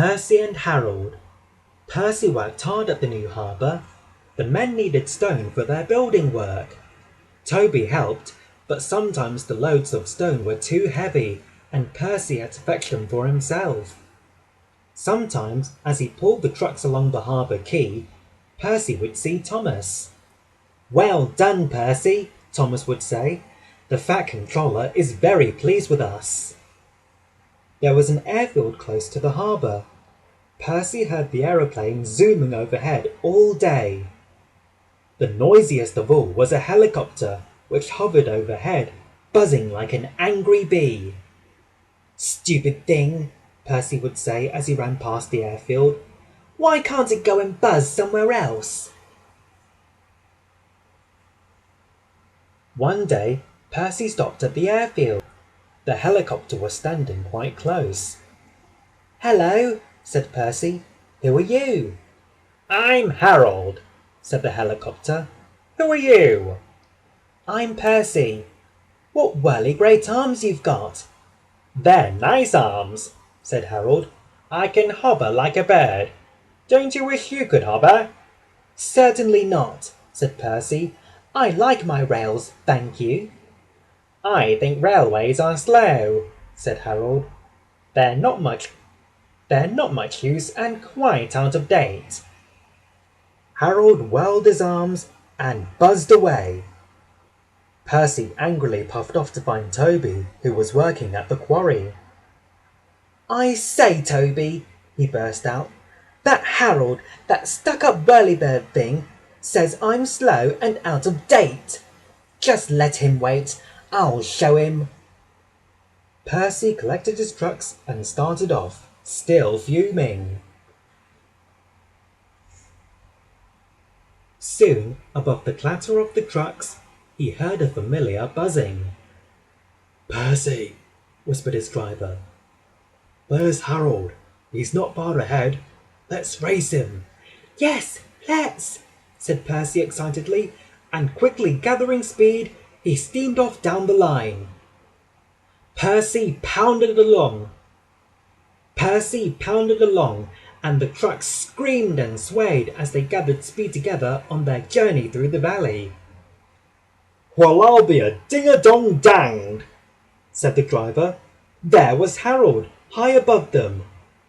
Percy and Harold. Percy worked hard at the new harbour. The men needed stone for their building work. Toby helped, but sometimes the loads of stone were too heavy and Percy had to fetch them for himself. Sometimes, as he pulled the trucks along the harbour quay, Percy would see Thomas. "Well done, Percy," Thomas would say. "The Fat Controller is very pleased with us." There was an airfield close to the harbour. Percy heard the aeroplane zooming overhead all day. The noisiest of all was a helicopter, which hovered overhead, buzzing like an angry bee. "Stupid thing," Percy would say as he ran past the airfield. "Why can't it go and buzz somewhere else?" One day, Percy stopped at the airfield. The helicopter was standing quite close. "Hello," said Percy. "Who are you?" "I'm Harold," said the helicopter. "Who are you?" "I'm Percy." "What whirly great arms you've got!" "They're nice arms," said Harold. "I can hover like a bird. Don't you wish you could hover?" "Certainly not," said Percy. "I like my rails, thank you." "I think railways are slow," said Harold. They're not much use and quite out of date." Harold whirled his arms and buzzed away. Percy angrily puffed off to find Toby, who was working at the quarry. "I say, Toby," he burst out, "that Harold, that stuck-up whirlybird thing, says I'm slow and out of date. Just let him wait. I'll show him." Percy collected his trucks and started off, still fuming. Soon, above the clatter of the trucks, he heard a familiar buzzing. "Percy," whispered his driver. "There's Harold. He's not far ahead. Let's race him." "Yes, let's," said Percy excitedly, and quickly gathering speed, he steamed off down the line. Percy pounded along, and the trucks screamed and swayed as they gathered speed together on their journey through the valley. "Well, I'll be a ding-a-dong-danged," said the driver. There was Harold, high above them.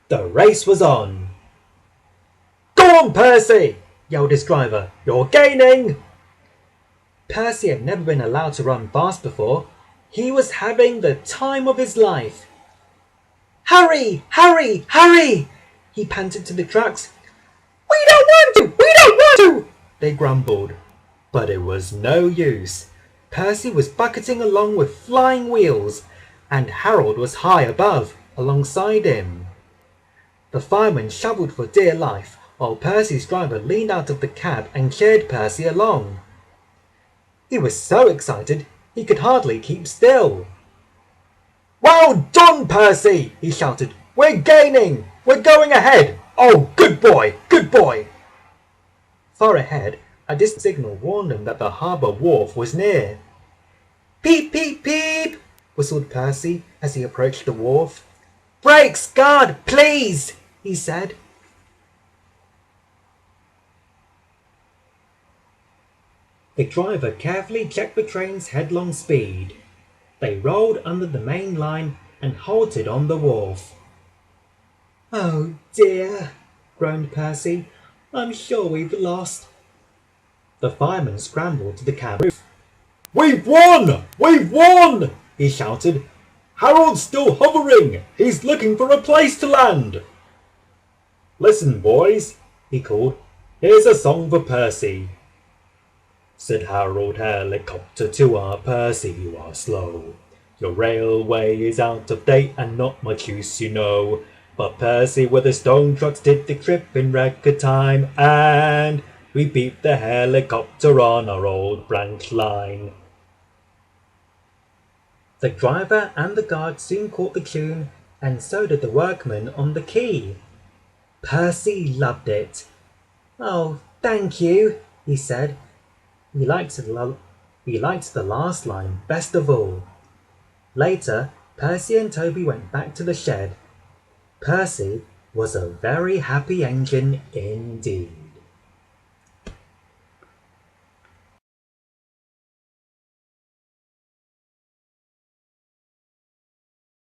The race was on. "Go on, Percy!" yelled his driver. "You're gaining!" Percy had never been allowed to run fast before. He was having the time of his life. "Hurry! Hurry! Hurry!" he panted to the trucks. "We don't want to! We don't want to!" they grumbled. But it was no use. Percy was bucketing along with flying wheels, and Harold was high above, alongside him. The fireman shovelled for dear life, while Percy's driver leaned out of the cab and cheered Percy along. He was so excited he could hardly keep still. "Well done, Percy!" he shouted. "We're gaining! We're going ahead! Oh, good boy! Good boy!" Far ahead, a distant signal warned him that the harbour wharf was near. "Peep, peep, peep!" whistled Percy as he approached the wharf. "Brakes, guard, please!" he said. The driver carefully checked the train's headlong speed. They rolled under the main line and halted on the wharf. "Oh dear," groaned Percy. "I'm sure we've lost." The fireman scrambled to the cab roof. "We've won! We've won!" he shouted. "Harold's still hovering! He's looking for a place to land!" "Listen, boys," he called. "Here's a song for Percy." Said Harold Helicopter to our Percy, "You are slow. Your railway is out of date and not much use, you know. But Percy with the stone trucks did the trip in record time, and we beat the helicopter on our old branch line." The driver and the guard soon caught the tune, and so did the workmen on the quay. Percy loved it. "Oh, thank you," he said. He liked the last line best of all. Later, Percy and Toby went back to the shed. Percy, was a very happy engine indeed.